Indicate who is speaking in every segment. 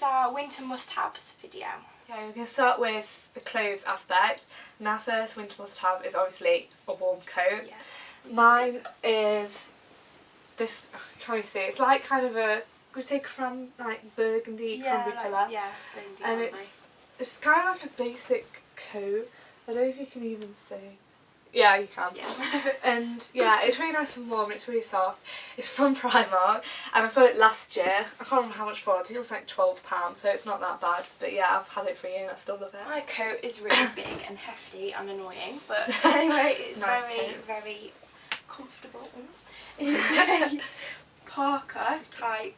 Speaker 1: is our winter must-haves video.
Speaker 2: Okay, we're going to start with the clothes aspect. And our first winter must-have is obviously a warm coat.
Speaker 1: Yes.
Speaker 2: Mine is this, can you see? It's like kind of a, would you say like burgundy, cranberry colour?
Speaker 1: Yeah, burgundy.
Speaker 2: And it's kind of like a basic coat. I don't know if you can even see. Yeah, you can.
Speaker 1: Yeah.
Speaker 2: And yeah, it's really nice and warm and it's really soft. It's from Primark and I've got it last year. I can't remember how much for. I think it was like £12, so it's not that bad. But yeah, I've had it for a year and I still love it.
Speaker 1: My coat is really big and hefty and annoying, but anyway, it's
Speaker 2: nice
Speaker 1: very comfortable. It's a Parker type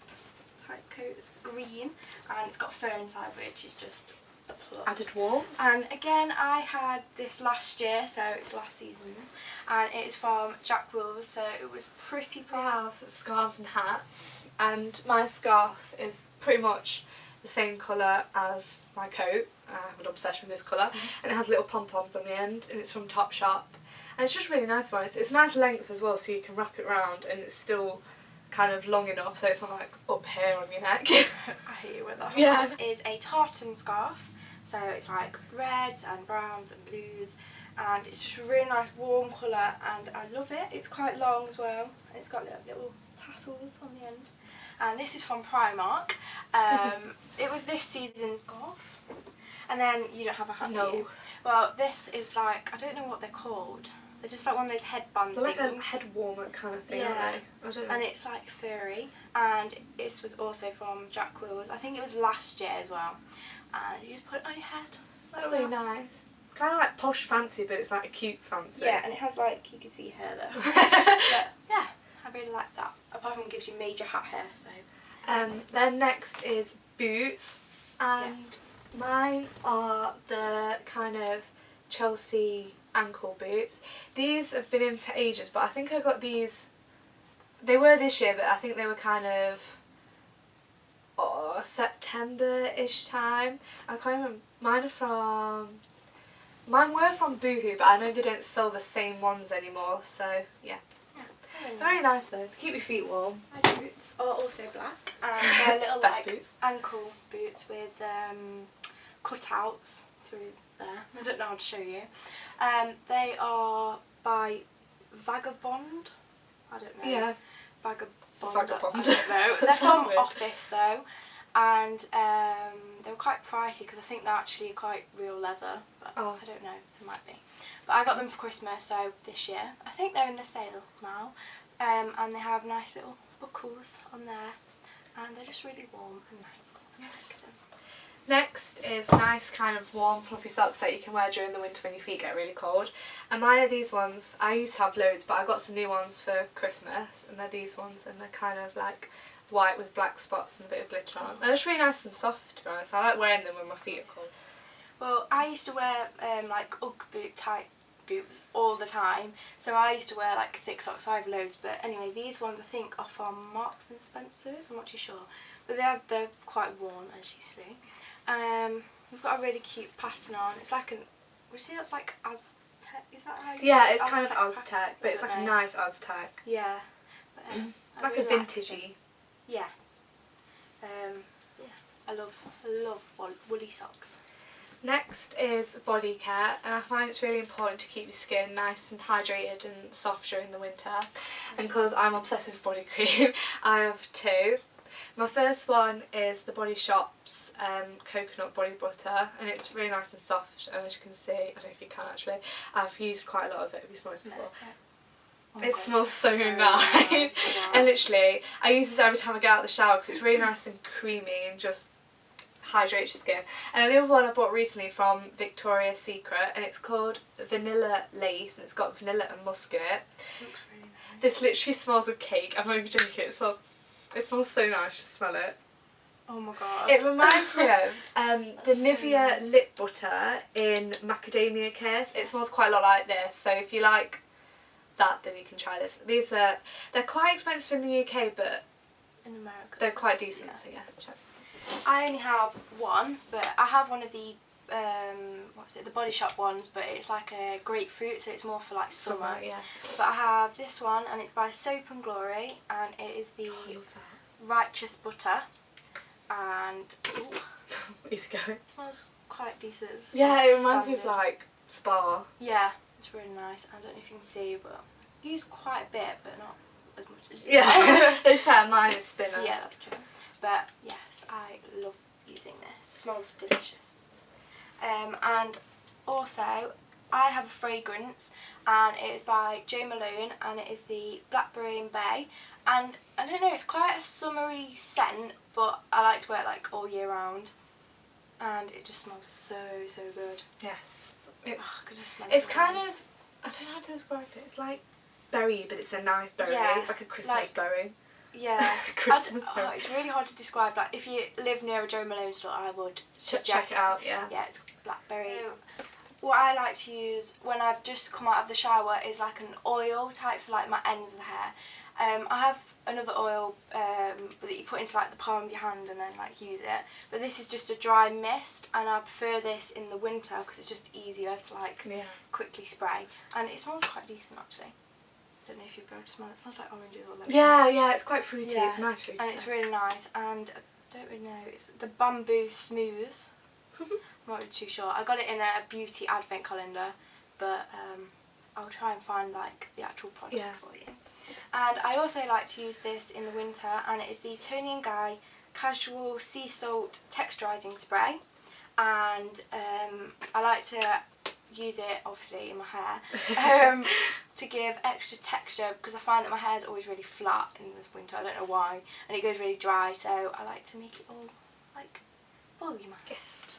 Speaker 1: coat. It's green and it's got fur inside, which is just a plus.
Speaker 2: Added warmth.
Speaker 1: And again, I had this last year, so it's last season's, and it's from Jack Wills, so it was pretty pricey.
Speaker 2: Scarves and hats, and my scarf is pretty much the same colour as my coat. I have an obsession with this colour, and it has little pom-poms on the end, and it's from Topshop, and it's just really nice one. It's a nice length as well, so you can wrap it around, and it's still kind of long enough so it's not like up here on your neck.
Speaker 1: I hate it with that.
Speaker 2: Yeah.
Speaker 1: It is a tartan scarf, so it's like reds and browns and blues, and it's just a really nice warm colour and I love it. It's quite long as well and it's got little tassels on the end. And this is from Primark. It was this season's scarf. And then you don't have a hat.
Speaker 2: No.
Speaker 1: Well, this is like, I don't know what they're called. They're just like one of those headband
Speaker 2: They're like
Speaker 1: things.
Speaker 2: a head warmer kind of thing,
Speaker 1: Yeah.
Speaker 2: aren't they? I don't know.
Speaker 1: And it's like furry, and this was also from Jack Wills. I think it was last year as well. And you just put it on your head. Like
Speaker 2: really
Speaker 1: that.
Speaker 2: nice. Kind of like posh fancy, but it's like a cute fancy.
Speaker 1: Yeah, and it has like, you can see hair there. But yeah, I really like that. Apart from it gives you major hat hair, so.
Speaker 2: Then next is boots, and mine are the kind of Chelsea ankle boots. These have been in for ages, but I think I got these, they were this year, but I think they were kind of September-ish time. I can't remember. Mine were from Boohoo, but I know they don't sell the same ones anymore, so yeah. Very nice though, keep your feet warm.
Speaker 1: My boots are also black, and they're little like
Speaker 2: boots.
Speaker 1: ankle boots with cutouts through there. I don't know how to show you. They are by Vagabond. I don't know.
Speaker 2: Yeah.
Speaker 1: Vagabond.
Speaker 2: Vagabond.
Speaker 1: I don't know. They're from Office though, and they were quite pricey because I think they're actually quite real leather, but I don't know. They might be. But I got them for Christmas, so this year. I think they're in the sale now, and they have nice little buckles on there, and they're just really warm and nice. So.
Speaker 2: Next is nice kind of warm fluffy socks that you can wear during the winter when your feet get really cold. And mine are these ones. I used to have loads, but I got some new ones for Christmas, and they're these ones, and they're kind of like white with black spots and a bit of glitter on. They're just really nice and soft, to be honest. I like wearing them when my feet are cold.
Speaker 1: Well, I used to wear like Ugg boot type boots all the time, so I used to wear like thick socks, so I have loads. But anyway, these ones I think are from Marks and Spencer's, I'm not too sure, but they're quite worn, as you see. We've got a really cute pattern on. It's like would you say that's like Aztec? Is that how you say it?
Speaker 2: Yeah, it's kind of Aztec, but it's like a nice Aztec.
Speaker 1: Yeah. But,
Speaker 2: like a vintagey.
Speaker 1: Yeah. I love woolly socks.
Speaker 2: Next is body care, and I find it's really important to keep your skin nice and hydrated and soft during the winter. And because I'm obsessed with body cream, I have two. My first one is the Body Shop's coconut body butter, and it's really nice and soft, and as you can see, I don't know if you can actually, I've used quite a lot of it. Have you smelled it before?
Speaker 1: No.
Speaker 2: It smells so nice. And literally, I use this every time I get out of the shower because it's really nice and creamy and just hydrates your skin. And the other one I bought recently from Victoria's Secret, and it's called Vanilla Lace, and it's got vanilla and musk in it.
Speaker 1: Looks really nice.
Speaker 2: This literally smells of cake. I'm not even joking. It smells so nice. Just smell it.
Speaker 1: Oh my god.
Speaker 2: It reminds me of the Nivea
Speaker 1: so nice.
Speaker 2: lip butter in macadamia kiss. It smells quite a lot like this. So if you like that, then you can try this. They're quite expensive in the UK, but
Speaker 1: in America
Speaker 2: they're quite decent. So yeah, check.
Speaker 1: I only have one, but I have one of the the Body Shop ones, but it's like a grapefruit, so it's more for like summer.
Speaker 2: Yeah.
Speaker 1: But I have this one, and it's by Soap and Glory, and it is the Righteous Butter, and ooh,
Speaker 2: Easy going.
Speaker 1: it smells quite decent. It's
Speaker 2: Yeah,
Speaker 1: like
Speaker 2: it reminds me of
Speaker 1: standard.
Speaker 2: like spa.
Speaker 1: Yeah, it's really nice. I don't know if you can see, but I use quite a bit, but not as much as you.
Speaker 2: Yeah, it's fair, mine is thinner.
Speaker 1: Yeah, that's true. But yes, I love using this. It smells delicious. And also, I have a fragrance, and it is by Jo Malone, and it is the Blackberry and Bay. And I don't know, it's quite a summery scent, but I like to wear it like all year round. And it just smells so good.
Speaker 2: Yes, it's
Speaker 1: I could just smell
Speaker 2: it's
Speaker 1: it
Speaker 2: kind
Speaker 1: already.
Speaker 2: of, I don't know how to describe it. It's like berry, but it's a nice berry.
Speaker 1: Yeah,
Speaker 2: It's like a Christmas
Speaker 1: like-
Speaker 2: berry.
Speaker 1: Yeah.
Speaker 2: Christmas berry.
Speaker 1: It's really hard to describe. Like, if you live near a Jo Malone store, I would suggest.
Speaker 2: Check it out. Yeah.
Speaker 1: Yeah, it's blackberry. What I like to use when I've just come out of the shower is like an oil type for like my ends of the hair. I have another oil that you put into like the palm of your hand and then like use it. But this is just a dry mist, and I prefer this in the winter because it's just easier to like quickly spray, and it smells quite decent actually. Don't know if you'll be able to smell it. It smells like oranges or lemons.
Speaker 2: Yeah, it's quite fruity.
Speaker 1: Yeah.
Speaker 2: It's a nice fruity.
Speaker 1: And it's really nice, and I don't really know, it's the Bamboo Smooth. I'm not really too sure. I got it in a beauty advent calendar, but I'll try and find like the actual product for you. And I also like to use this in the winter, and it is the Toni & Guy Casual Sea Salt Texturising Spray. And I like to use it obviously in my hair to give extra texture, because I find that my hair is always really flat in the winter. I don't know why, and it goes really dry, so I like to make it all like volumized.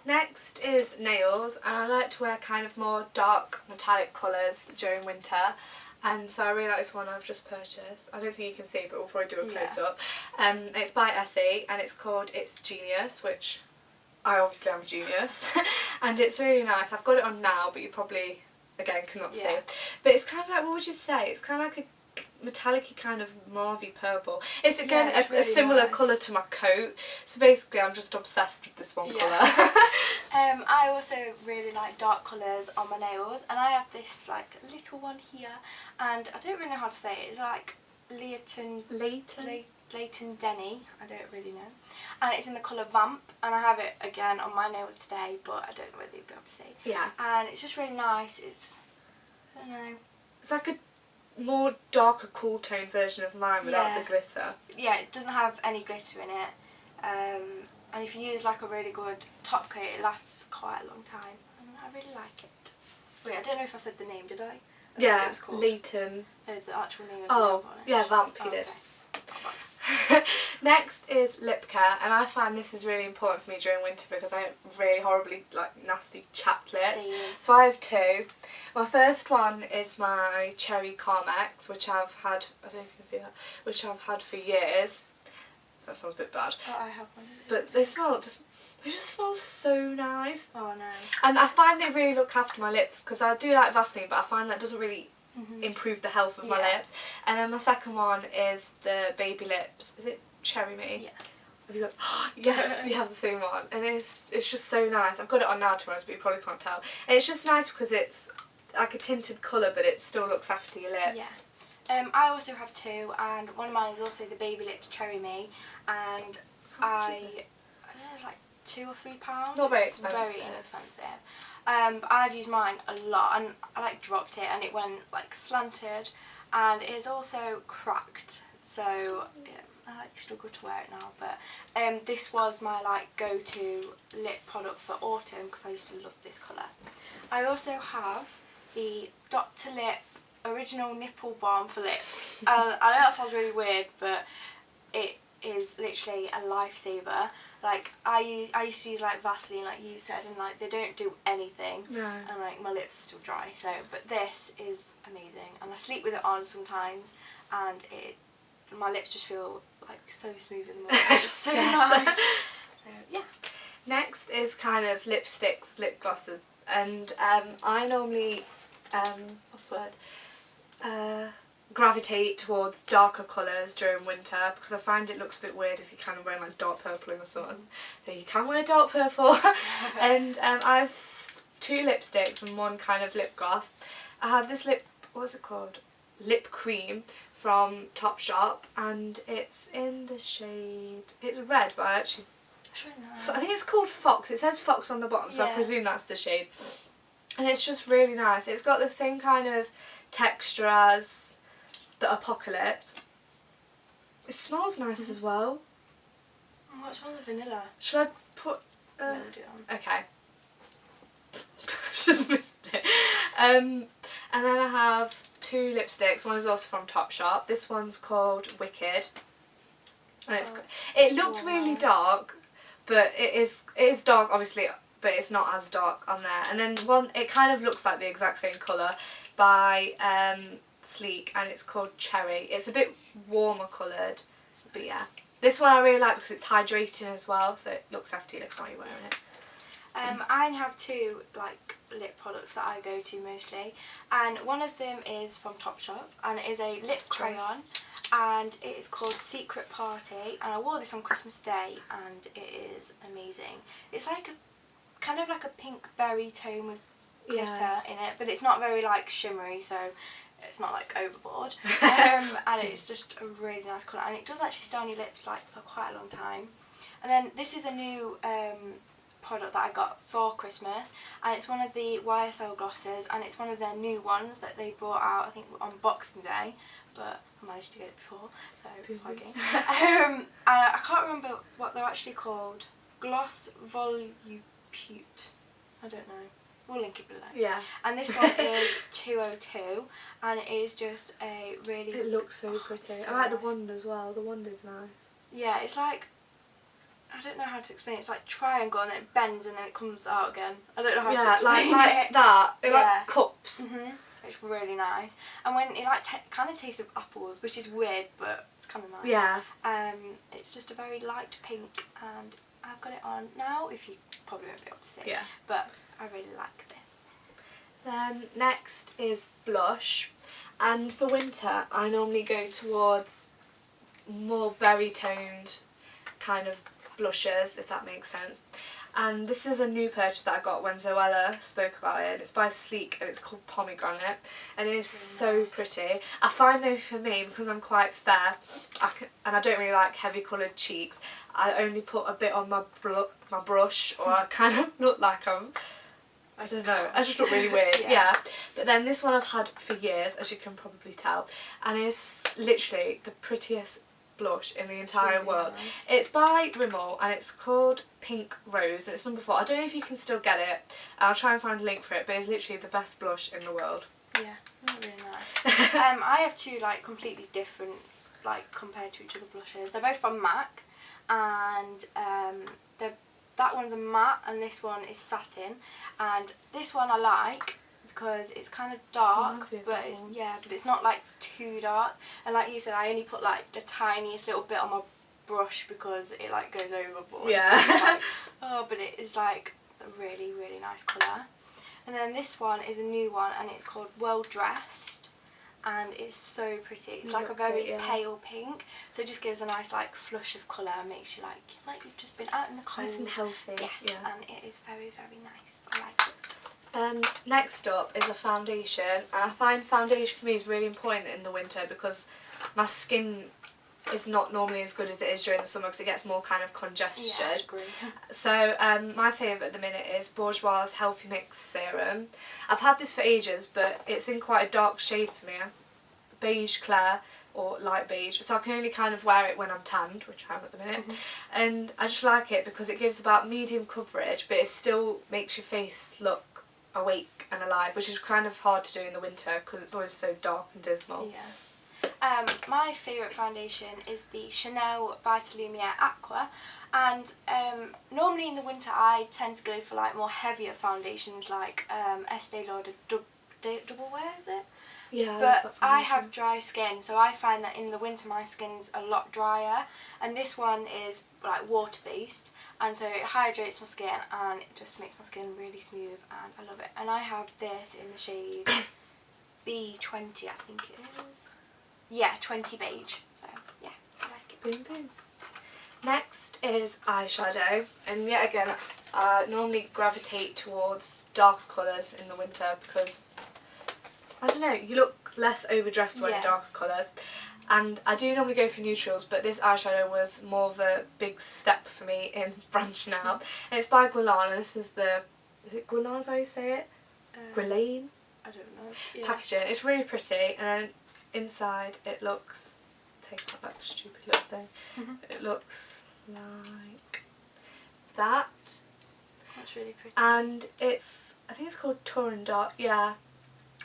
Speaker 2: Next is nails, and I like to wear kind of more dark metallic colours during winter. And so I really like this one I've just purchased. I don't think you can see, but we'll probably do a close up. It's by Essie, and it's called It's Genius, which I obviously am a genius. And it's really nice. I've got it on now, but you probably, again, cannot see. But it's kind of like, what would you say? It's kind of like a metallic-y kind of mauvey purple. It's again
Speaker 1: it's really
Speaker 2: a similar
Speaker 1: nice.
Speaker 2: colour to my coat. So basically I'm just obsessed with this one colour.
Speaker 1: I also really like dark colours on my nails, and I have this like little one here, and I don't really know how to say it. It's like Leighton Denny, I don't really know. And it's in the colour Vamp, and I have it again on my nails today, but I don't know whether you'll be able to see.
Speaker 2: Yeah.
Speaker 1: And it's just really nice. It's, I don't know.
Speaker 2: It's like a more darker, cool tone version of mine without the glitter.
Speaker 1: Yeah, it doesn't have any glitter in it. And if you use like a really good top coat, it lasts quite a long time. And I really like it. Wait, I don't know if I said the name, did I?
Speaker 2: Yeah,
Speaker 1: it was called.
Speaker 2: Leighton.
Speaker 1: No, the actual name of
Speaker 2: Oh,
Speaker 1: the
Speaker 2: yeah, Vamp, you did.
Speaker 1: Okay.
Speaker 2: Next is lip care, and I find this is really important for me during winter because I have really horribly nasty chapped lips.
Speaker 1: Same.
Speaker 2: So I have two. My first one is my Cherry Carmex, which I've had, I don't know if you can see that, which I've had for years. That sounds a bit bad.
Speaker 1: Oh, I have one of these.
Speaker 2: But they just smell so nice.
Speaker 1: Oh no.
Speaker 2: And I find they really look after my lips, because I do like Vaseline, but I find that doesn't really improve the health of my lips. And then my second one is the Baby Lips. Is it Cherry Me?
Speaker 1: Yeah.
Speaker 2: Have you got? Yes, you have the same one, and it's just so nice. I've got it on now, to be honest, but you probably can't tell. And it's just nice because it's like a tinted colour, but it still looks after your lips.
Speaker 1: Yeah. I also have two, and one of mine is also the Baby Lips Cherry Me, and I don't know, it's like £2 or £3.
Speaker 2: Not very
Speaker 1: It's
Speaker 2: expensive.
Speaker 1: Very inexpensive. But I've used mine a lot, and I like dropped it, and it went like slanted, and it is also cracked. So yeah, I like struggle to wear it now. But this was my like go-to lip product for autumn because I used to love this colour. I also have the Dr. Lip Original Nipple Balm for lips. I know that sounds really weird, but it is literally a lifesaver. Like I used to use like Vaseline, like you said, and like they don't do anything.
Speaker 2: No.
Speaker 1: And like my lips are still dry. So, but this is amazing, and I sleep with it on sometimes, and my lips just feel like so smooth in the morning. It's so nice. So, yeah.
Speaker 2: Next is kind of lipsticks, lip glosses, and I normally what's the word? Gravitate towards darker colours during winter because I find it looks a bit weird if you're kind of wearing like dark purple in the sun. So you can wear dark purple. And I have two lipsticks and one kind of lip gloss. I have this what's it called? lip cream from Topshop, and it's in the shade, it's red, but I actually,
Speaker 1: It's really nice.
Speaker 2: I think it's called Fox. It says Fox on the bottom, so I
Speaker 1: Yeah.
Speaker 2: presume that's the shade. And it's just really nice. It's got the same kind of texture as the Apocalypse. It smells nice as well.
Speaker 1: What smells of vanilla?
Speaker 2: Should I put...
Speaker 1: No, do it on.
Speaker 2: Okay. Just missed it. And then I have 2 lipsticks. One is also from Topshop. This one's called Wicked. And it looks really dark, but it is dark obviously, but it's not as dark on there. And then one, it kind of looks like the exact same colour by Sleek, and it's called Cherry. It's a bit warmer coloured, but yeah. This one I really like because it's hydrating as well, so it looks after your lips while you're wearing it.
Speaker 1: I have 2 like lip products that I go to mostly, and one of them is from Topshop, and it is a lip crayon, and it is called Secret Party, and I wore this on Christmas Day, and it is amazing. It's like a kind of like a pink berry tone with glitter in it, but it's not very like shimmery, so it's not like overboard. And it's just a really nice colour, and it does actually stay on your lips like for quite a long time. And then this is a new product that I got for Christmas, and it's one of the YSL glosses, and it's one of their new ones that they brought out I think on Boxing Day, but I managed to get it before, so it's swagging. And I can't remember what they're actually called. Gloss Volupute, I don't know. We'll link it below.
Speaker 2: Yeah.
Speaker 1: And this one is 202, and it is just a really...
Speaker 2: It looks so pretty.
Speaker 1: So
Speaker 2: I like
Speaker 1: nice.
Speaker 2: the wand as well. The wand is nice.
Speaker 1: Yeah, it's like... I don't know how to explain it. It's like triangle, and then it bends, and then it comes out again. I don't know how to explain
Speaker 2: like
Speaker 1: it.
Speaker 2: that. It
Speaker 1: Yeah.
Speaker 2: like cups.
Speaker 1: It's really nice. And when it like kind of tastes of apples, which is weird, but it's kind of nice.
Speaker 2: Yeah.
Speaker 1: It's just a very light pink, and I've got it on now, if you probably won't be able to see.
Speaker 2: Yeah.
Speaker 1: But I really like this.
Speaker 2: Then next is blush, and for winter I normally go towards more berry toned kind of blushes, if that makes sense. And this is a new purchase that I got when Zoella spoke about it. It's by Sleek, and it's called Pomegranate, and it is so pretty. I find though for me, because I'm quite fair and I don't really like heavy coloured cheeks, I only put a bit on my brush, or I kind of look like I don't know, I just look really weird. Yeah. But then this one I've had for years, as you can probably tell, and it's literally the prettiest blush in the entire world.
Speaker 1: Nice.
Speaker 2: It's by Rimmel, and it's called Pink Rose, and it's number 4. I don't know if you can still get it. I'll try and find a link for it, but it's literally the best blush in the world.
Speaker 1: Yeah, that's really nice. I have 2 like completely different, like compared to each other blushes. They're both from MAC, and that one's a matte, and this one is satin. And this one I like because it's kind of dark, but it's not like too dark. And like you said, I only put like the tiniest little bit on my brush because it like goes overboard.
Speaker 2: Yeah.
Speaker 1: It's like, oh, but it is like a really, really nice colour. And then this one is a new one, and it's called Well Dressed, and it's so pretty. It's like a very pale pink, so it just gives a nice like flush of colour and makes you like you've just been out in the cold.
Speaker 2: Nice and healthy.
Speaker 1: Yes,
Speaker 2: Yeah.
Speaker 1: and it is very, very nice. I like it.
Speaker 2: Next up is a foundation, and I find foundation for me is really important in the winter because my skin is not normally as good as it is during the summer because it gets more kind of congested.
Speaker 1: Yeah, I agree.
Speaker 2: So my favourite at the minute is Bourjois Healthy Mix Serum. I've had this for ages, but it's in quite a dark shade for me, beige Claire or light beige, so I can only kind of wear it when I'm tanned, which I am at the minute. And I just like it because it gives about medium coverage, but it still makes your face look awake and alive, which is kind of hard to do in the winter because it's always so dark and dismal.
Speaker 1: Yeah. My favourite foundation is the Chanel Vitalumiere Aqua, and normally in the winter I tend to go for like more heavier foundations like Estee Lauder Double Wear, is it?
Speaker 2: Yeah.
Speaker 1: But I have dry skin, so I find that in the winter my skin's a lot drier, and this one is like water based, and so it hydrates my skin and it just makes my skin really smooth, and I love it. And I have this in the shade B20, I think it is. Yeah, 20 beige. So yeah, I like it.
Speaker 2: Boom boom. Next is eyeshadow, and yet again I normally gravitate towards darker colours in the winter because I don't know, you look less overdressed wearing darker colours. And I do normally go for neutrals, but this eyeshadow was more of a big step for me in branching out. And it's by Guerlain, and this is the, is it Guerlain, is how you say it? Guerlain?
Speaker 1: I don't know. Yeah.
Speaker 2: Packaging. It's really pretty, and then inside it looks, take that back, stupid little thing. It looks like that.
Speaker 1: That's really pretty.
Speaker 2: And it's, I think it's called Turandot, yeah.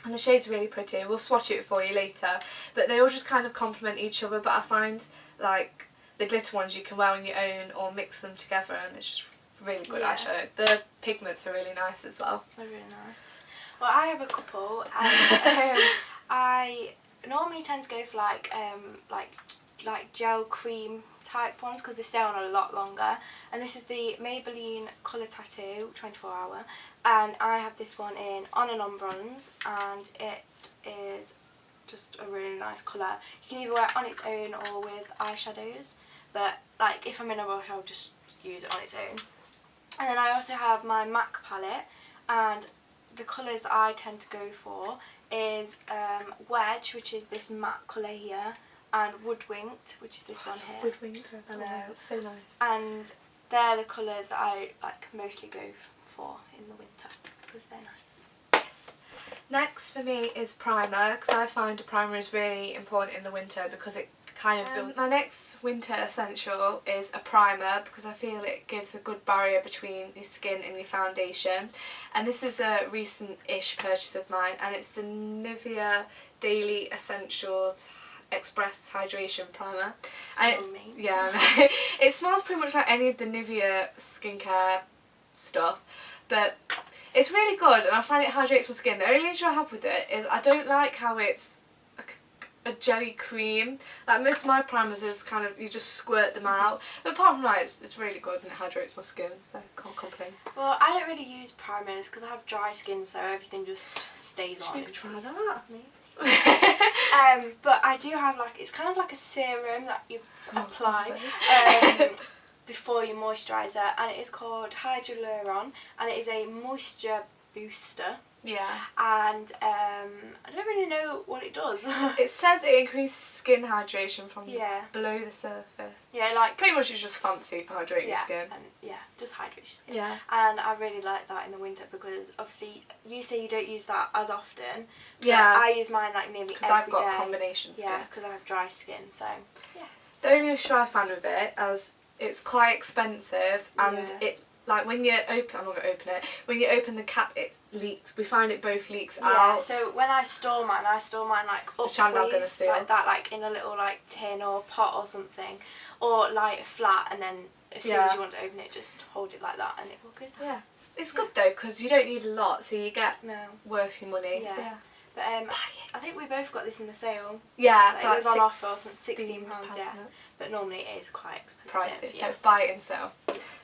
Speaker 2: And the shade's really pretty. We'll swatch it for you later. But they all just kind of complement each other. But I find like the glitter ones you can wear on your own or mix them together, and it's just really good eyeshadow. The pigments are really nice as well.
Speaker 1: They're really nice. Well, I have a couple, and I normally tend to go for like gel cream type ones because they stay on a lot longer. And this is the Maybelline Colour Tattoo 24 Hour, and I have this one in On and On Bronze, and it is just a really nice colour. You can either wear it on its own or with eyeshadows, but like if I'm in a rush I'll just use it on its own. And then I also have my MAC palette, and the colours that I tend to go for is Wedge, which is this matte colour here, and Woodwinked, which is this one here.
Speaker 2: Woodwinked, I know, it's so nice.
Speaker 1: And they're the colours that I like mostly go for in the winter because they're nice.
Speaker 2: Yes. Next for me is primer, because I find a primer is really important in the winter because it kind of builds. My next winter essential is a primer because I feel it gives a good barrier between your skin and your foundation. And this is a recent-ish purchase of mine, and it's the Nivea Daily Essentials Express Hydration Primer. And it's, yeah, it smells pretty much like any of the Nivea skincare stuff, but it's really good and I find it hydrates my skin. The only issue I have with it is I don't like how it's a jelly cream. Like most of my primers are just kind of, you just squirt them out. But apart from that, it's really good and it hydrates my skin, so can't complain.
Speaker 1: Well, I don't really use primers because I have dry skin, so everything just stays on.
Speaker 2: Maybe try that.
Speaker 1: But I do have like, it's kind of like a serum that you apply before your moisturiser, and it is called Hydroluron, and it is a moisture booster.
Speaker 2: Yeah.
Speaker 1: And I don't really know what it does.
Speaker 2: It says it increases skin hydration from below the surface.
Speaker 1: Yeah, like
Speaker 2: pretty much it's just fancy for hydrating your skin.
Speaker 1: And just hydrates your skin.
Speaker 2: Yeah.
Speaker 1: And I really like that in the winter because obviously you say you don't use that as often.
Speaker 2: Yeah.
Speaker 1: I use mine like nearly every day.
Speaker 2: Because I've got combination skin.
Speaker 1: Yeah, because I have dry skin, so yes.
Speaker 2: The only issue I find with it is it's quite expensive, and it, like when you open, I'm not going to open it, when you open the cap it leaks. We find it both leaks out.
Speaker 1: So when I store mine like upwards, like that, like in a little like tin or pot or something, or like flat, and then as soon as you want to open it, just hold it like that and it will go down.
Speaker 2: Yeah. It's good though because you don't need a lot, so you get worth your money.
Speaker 1: Yeah.
Speaker 2: So yeah.
Speaker 1: But I think we both got this in the sale.
Speaker 2: Yeah,
Speaker 1: like, it was on offer, £16, yeah. But normally it is quite expensive.
Speaker 2: Pricey, so buy it and sell.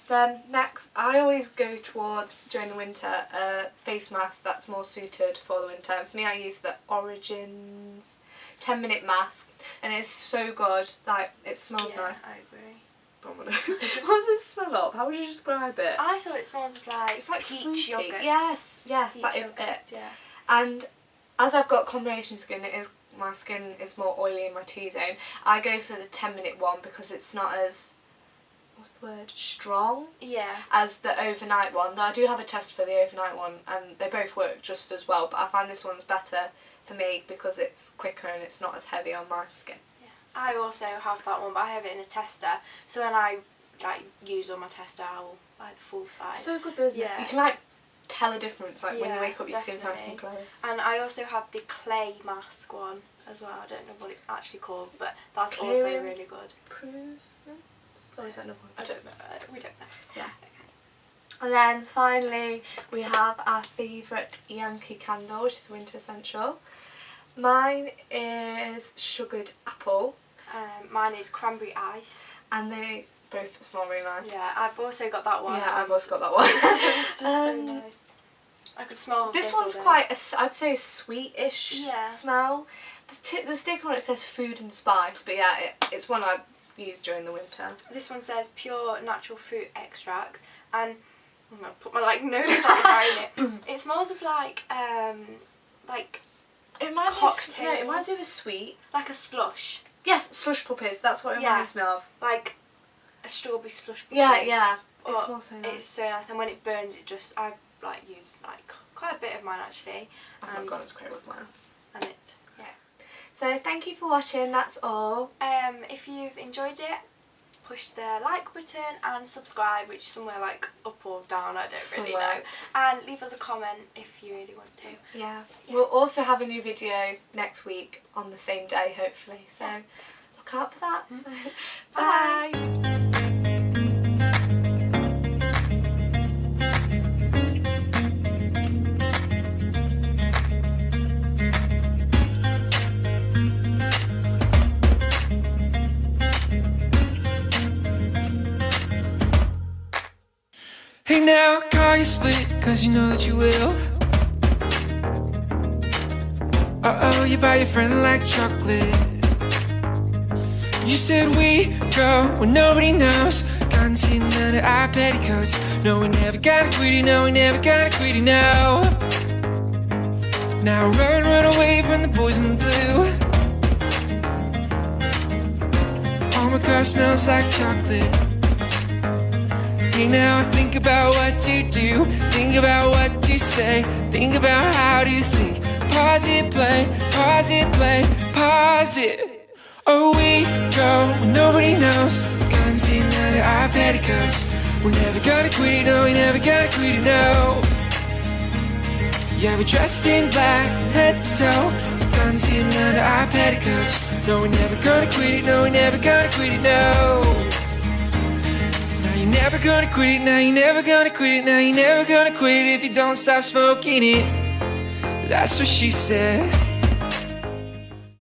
Speaker 2: Then next, I always go towards, during the winter, a face mask that's more suited for the winter. And for me, I use the Origins 10-minute mask, and it's so good. Like, it smells nice.
Speaker 1: I agree.
Speaker 2: What does it smell of? How would you describe it?
Speaker 1: I thought it smells of like,
Speaker 2: it's like
Speaker 1: peach
Speaker 2: fruity.
Speaker 1: yogurt.
Speaker 2: Yes, that is it.
Speaker 1: Yeah.
Speaker 2: And as I've got combination skin, my skin is more oily in my T-zone. I go for the 10-minute one because it's not as, what's the word, strong as the overnight one. Though I do have a test for the overnight one and they both work just as well, but I find this one's better for me because it's quicker and it's not as heavy on my skin.
Speaker 1: Yeah. I also have that one, but I have it in a tester, so when I like use on my tester I'll buy the full size.
Speaker 2: It's so good though, isn't it? You can like tell a difference, like when you wake up your skin's nice and glowy.
Speaker 1: And I also have the clay mask one as well. I don't know what it's actually called, but that's
Speaker 2: Clear
Speaker 1: also really good.
Speaker 2: Or is that another one?
Speaker 1: I don't know. We don't know.
Speaker 2: Yeah. Okay. And then finally we have our favourite Yankee Candle, which is winter essential. Mine is sugared apple.
Speaker 1: Mine is cranberry ice.
Speaker 2: And they both smell really nice.
Speaker 1: Yeah, I've also got that one.
Speaker 2: Yeah, I've also got that one.
Speaker 1: Just so nice. I could smell
Speaker 2: this one's quite, I'd say, a sweetish smell. The sticker on it says food and spice, but yeah, it's one I use during the winter. This
Speaker 1: one says pure natural fruit extracts, and I'm gonna put my like nose out behind it. It smells of like
Speaker 2: It reminds
Speaker 1: cocktails.
Speaker 2: No, it reminds me of a sweet.
Speaker 1: Like a slush.
Speaker 2: Yes, slush puppies. That's what it reminds me of.
Speaker 1: Like a strawberry slush puppy.
Speaker 2: Yeah, yeah. It
Speaker 1: But
Speaker 2: smells so nice.
Speaker 1: it's so nice, and when it burns, I like used like quite a bit of mine actually.
Speaker 2: I've not gone as great with mine.
Speaker 1: And it, yeah.
Speaker 2: So thank you for watching. That's all.
Speaker 1: If you've enjoyed it, push the like button and subscribe, which is somewhere like up or down, I don't really know. And leave us a comment if you really want to.
Speaker 2: Yeah. We'll also have a new video next week on the same day, hopefully. So look out for that. So, bye.
Speaker 3: Hey now, call you split, cause you know that you will. Uh-oh, you buy your friend like chocolate. You said we go where nobody knows. Guns hidden under our petticoats. No, we never got greedy, no, we never got greedy, no. Now run away from the boys in the blue. All my car smells like chocolate. Hey now, think about what to do. Think about what to say. Think about how to think. Pause it, play, pause it, play, pause it. Oh, we go where nobody knows. Guns hidden under our petticoats. We're never gonna quit, no, we never gonna quit, no. Yeah, we're dressed in black, head to toe. Guns hidden under our petticoats. No, we're never gonna quit, no, we're never gonna quit, no. You're never gonna quit, now you're never gonna quit, now you're never gonna quit if you don't stop smoking it. That's what she said.